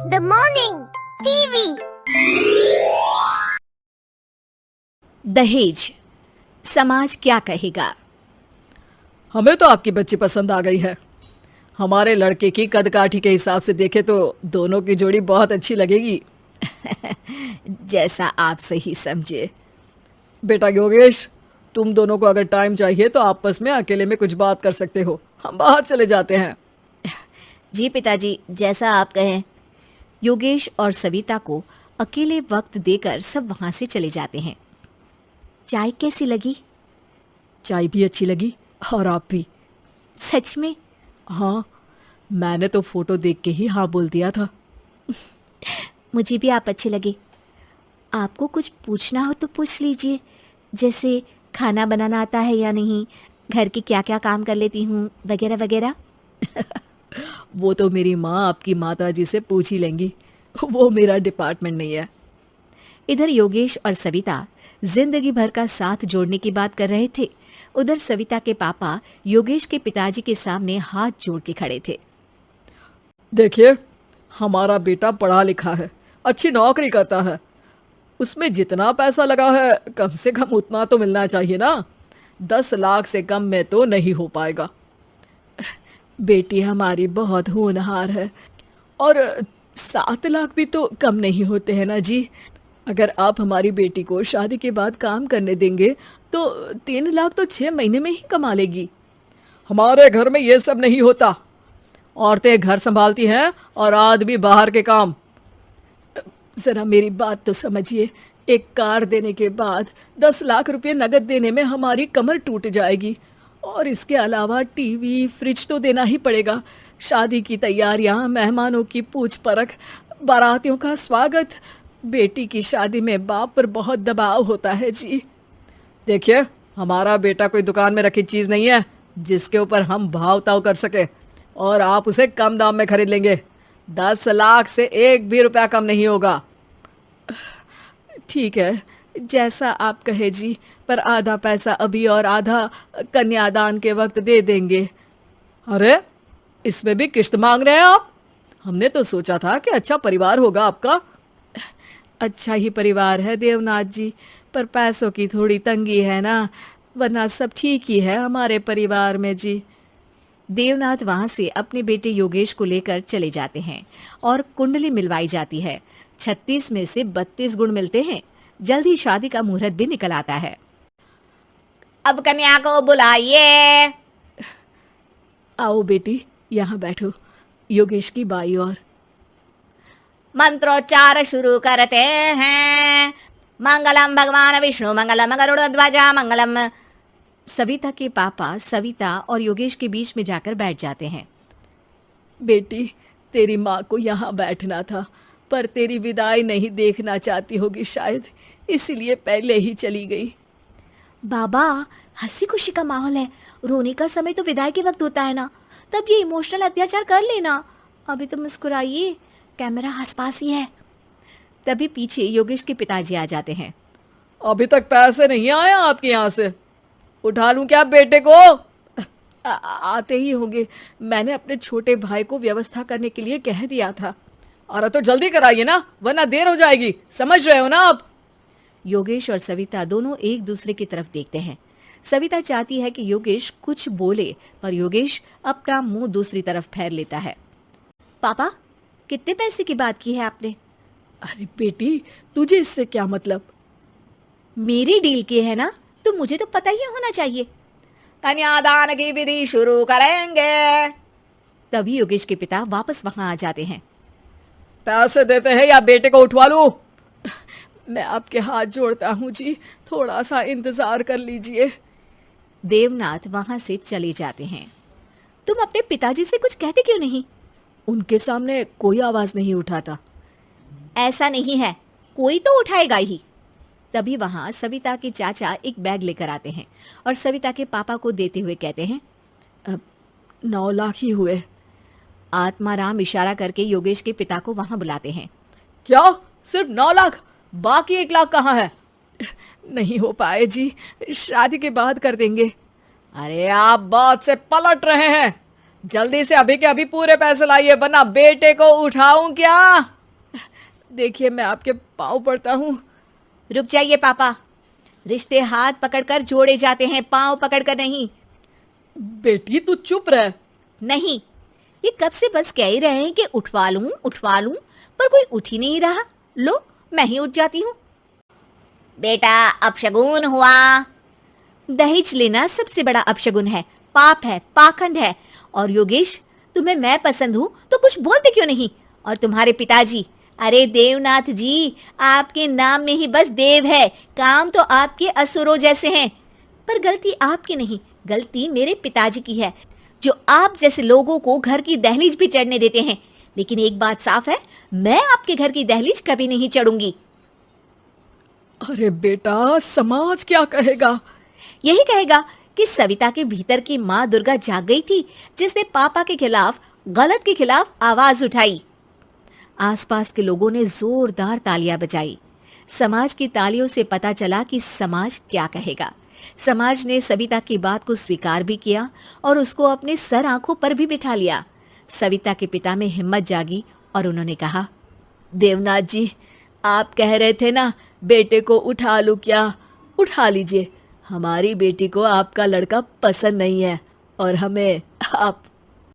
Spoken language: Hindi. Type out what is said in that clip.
The morning TV. दहेज, समाज क्या कहेगा? हमें तो आपकी बच्ची पसंद आ गई है। हमारे लड़के की कद काठी के हिसाब से देखे तो दोनों की जोड़ी बहुत अच्छी लगेगी। जैसा आप सही समझे। बेटा योगेश, तुम दोनों को अगर टाइम चाहिए तो आपस में अकेले में कुछ बात कर सकते हो। हम बाहर चले जाते हैं। जी पिताजी, जैसा आप कहें। योगेश और सविता को अकेले वक्त देकर सब वहां से चले जाते हैं। चाय कैसी लगी? चाय भी अच्छी लगी और आप भी। सच में? हाँ, मैंने तो फोटो देख के ही हाँ बोल दिया था। मुझे भी आप अच्छे लगे। आपको कुछ पूछना हो तो पूछ लीजिए, जैसे खाना बनाना आता है या नहीं, घर के क्या क्या काम कर लेती हूँ, वगैरह वगैरह। वो तो मेरी माँ आपकी माता जी से पूछ ही लेंगी, वो मेरा डिपार्टमेंट नहीं है। इधर योगेश और सविता जिंदगी भर का साथ जोड़ने की बात कर रहे थे। उधर सविता के पापा योगेश के पिताजी के सामने हाथ जोड़ के खड़े थे। देखिए, हमारा बेटा पढ़ा लिखा है, अच्छी नौकरी करता है। उसमें जितना पैसा लगा है कम से कम उतना तो मिलना चाहिए ना। 10 लाख से कम में तो नहीं हो पाएगा। बेटी हमारी बहुत होनहार है और 7 लाख भी तो कम नहीं होते हैं ना जी। अगर आप हमारी बेटी को शादी के बाद काम करने देंगे तो 3 लाख तो 6 महीने में ही कमा लेगी। हमारे घर में ये सब नहीं होता। औरतें घर संभालती हैं और आदमी बाहर के काम। जरा मेरी बात तो समझिए। एक कार देने के बाद 10 लाख रुपए नगद देने में हमारी कमर टूट जाएगी और इसके अलावा टीवी फ्रिज तो देना ही पड़ेगा। शादी की तैयारियां, मेहमानों की पूछ परख, बारातियों का स्वागत। बेटी की शादी में बाप पर बहुत दबाव होता है जी। देखिए, हमारा बेटा कोई दुकान में रखी चीज नहीं है जिसके ऊपर हम भाव ताव कर सके और आप उसे कम दाम में खरीद लेंगे। 10 लाख से 1 भी रुपया कम नहीं होगा। ठीक है, जैसा आप कहे जी, पर आधा पैसा अभी और आधा कन्यादान के वक्त दे देंगे। अरे, इसमें भी किश्त मांग रहे हैं आप? हमने तो सोचा था कि अच्छा परिवार होगा आपका। अच्छा ही परिवार है देवनाथ जी, पर पैसों की थोड़ी तंगी है ना, वरना सब ठीक ही है हमारे परिवार में जी। देवनाथ वहां से अपने बेटे योगेश को लेकर चले जाते हैं और कुंडली मिलवाई जाती है। 36 में से 32 गुण मिलते हैं। जल्द ही शादी का मुहूर्त भी निकल आता है। अब कन्या को बुलाइए। आओ बेटी, यहाँ बैठो। योगेश की बाई और। मंत्रोच्चार शुरू करते हैं। मंगलम भगवान विष्णु मंगलम गरुड़ध्वजा मंगलम। सविता के पापा सविता और योगेश के बीच में जाकर बैठ जाते हैं। बेटी, तेरी माँ को यहाँ बैठना था, पर तेरी विदाई नहीं देखना चाहती होगी शायद, इसीलिए पहले ही चली गई। बाबा, हंसी खुशी का माहौल है। रोने का समय तो विदाई के वक्त होता है ना, तब ये इमोशनल अत्याचार कर लेना। अभी तो मुस्कुराइए, कैमरा आसपास ही है। तभी पीछे योगेश के पिताजी आ जाते हैं। अभी तक पैसे नहीं आया आपके यहाँ से? उठा लूं क्या बेटे को? आते ही होंगे। मैंने अपने छोटे भाई को व्यवस्था करने के लिए कह दिया था। अरे तो जल्दी कराइए ना, वरना देर हो जाएगी। समझ रहे हो ना आप? योगेश और सविता दोनों एक दूसरे की तरफ देखते हैं। सविता चाहती है कि योगेश कुछ बोले, पर योगेश अपना मुंह दूसरी तरफ फेर लेता है। पापा, कितने पैसे की बात की है आपने? अरे बेटी, तुझे इससे क्या मतलब? मेरी डील की है ना, तो मुझे तो पता ही होना चाहिए। कन्यादान की विधि शुरू करेंगे। तभी योगेश के पिता वापस वहां आ जाते हैं। पैसे देते हैं या बेटे को उठवा लूं? मैं आपके हाथ जोड़ता हूँ जी, थोड़ा सा इंतजार कर लीजिए। देवनाथ वहां से चले जाते हैं। तुम अपने पिताजी से कुछ कहते क्यों नहीं? उनके सामने कोई आवाज नहीं उठाता। ऐसा नहीं है, कोई तो उठाएगा ही। तभी वहां सविता के चाचा एक बैग लेकर आते हैं और सविता के पापा को देते हुए कहते हैं, 9 लाख ही हुए। आत्माराम इशारा करके योगेश के पिता को वहां बुलाते हैं। क्या? सिर्फ 9 लाख? बाकी 1 लाख कहाँ है? नहीं हो पाए जी, शादी के बाद कर देंगे। अरे आप बात से पलट रहे हैं। जल्दी से अभी के अभी पूरे पैसे लाइए, वरना बेटे को उठाऊं क्या? देखिए, मैं आपके पाँव पड़ता हूँ। रुक जाइए पापा, रिश्ते हाथ पकड़कर जोड़े जाते हैं, पांव पकड़कर नहीं। बेटी तू चुप रह। नहीं, ये कब से बस कह ही रहे हैं कि उठवा लूं, पर कोई उठ ही नहीं रहा। लो, मैं ही उठ जाती हूँ। बेटा, अपशगुन हुआ। दहेज लेना सबसे बड़ा अपशगुन है, पाप है, पाखंड है। और योगेश, तुम्हें मैं पसंद हूँ तो कुछ बोलते क्यों नहीं? और तुम्हारे पिताजी, अरे देवनाथ जी, आपके नाम में ही बस देव है, काम तो आपके असुरों जैसे हैं। पर गलती आपकी नहीं, गलती मेरे पिताजी की है, जो आप जैसे लोगों को घर की दहलीज भी चढ़ने देते हैं। लेकिन एक बात साफ है, मैं आपके घर की दहलीज कभी नहीं चढ़ूंगी। अरे बेटा, समाज क्या कहेगा? यही कहेगा कि सविता के भीतर की माँ दुर्गा जाग गई थी, जिसने पापा के खिलाफ, गलत के खिलाफ आवाज उठाई। आसपास के लोगों ने जोरदार तालियां बजाई। समाज की तालियों से पता चला कि समाज क्या कहेगा। समाज ने सविता की बात को स्वीकार भी किया और उसको अपने सर आंखों पर भी बिठा लिया। सविता के पिता में हिम्मत जागी और उन्होंने कहा, देवनाथ जी, आप कह रहे थे ना बेटे को उठा लूं क्या? उठा लीजिए। हमारी बेटी को आपका लड़का पसंद नहीं है और हमें आप